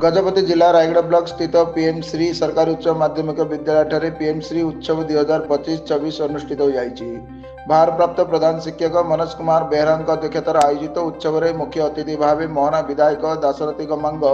गजपति जिला रायगढ़ ब्लॉक स्थित पीएम श्री सरकारी उच्च माध्यमिक विद्यालय पीएम श्री उत्सव 2025-26 अनुष्ठित हो जाइछि। भारप्राप्त प्रधान शिक्षक मनोज कुमार बेहरा अध्यक्षतार आयोजित उत्सव में मुख्य अतिथि भाव मोहना विधायक दाशरथी गमांग,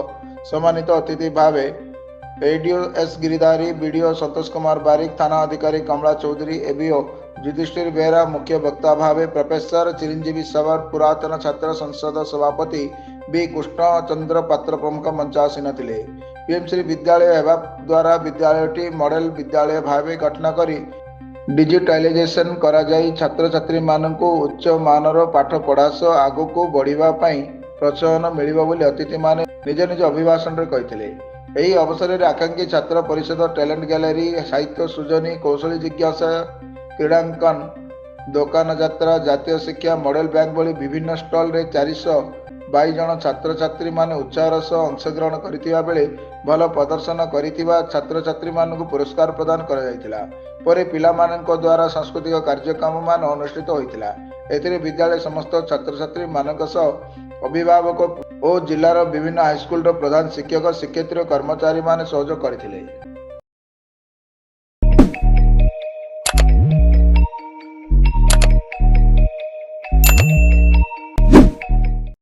सम्मानित अतिथि भाव ADO S Giridhari, BDO Santosh Kumar बारिक, थाना अधिकारी कमला चौधरी, एबीओ युधिष्ठिर बेहरा, मुख्य वक्ता भाव प्रोफेसर चिरंजीवी सवर, पुरातन छात्र संसद सभापति बी कृष्ण चंद्र पात्र प्रमुख मंच आसीन थे। पीएमश्री विद्यालय हेबा द्वारा विद्यालयटी मॉडल विद्यालय भाव गठन करी डिजिटाइजेशन करा जाई छात्र छात्री मानकु उच्च मानर पाठ पढ़ा सह आगको बढ़िबा पई प्रोत्साहन मिलिबो बोली अतिथि माने निज निज अभिभाषण रे कहिथिले। एही अवसर में आकांक्षी छात्र परिषद, टैलेंट गैलरी, साहित्य सृजनी, कौशली जिज्ञासा, क्रीडांकन, दोकान यात्रा, जातीय शिक्षा, मॉडल बैंक भली विभिन्न स्टल रे 422 जन छात्र छात्री माने उत्साहर सह अंशग्रहण करिथिबा बेले भल प्रदर्शन करिथिबा छात्र छात्री मानकु पुरस्कार प्रदान करा जायतिला। परे पिला मानक द्वारा सांस्कृतिक कार्यक्रम मान अनुष्ठित होइतिला। एथिरे विद्यालय समस्त छात्र छात्री मानक सह अभिभावक और जिलार विभिन्न हाईस्कूल प्रधान शिक्षक, शिक्षयित्री, कर्मचारी माने सहयोग करथिले।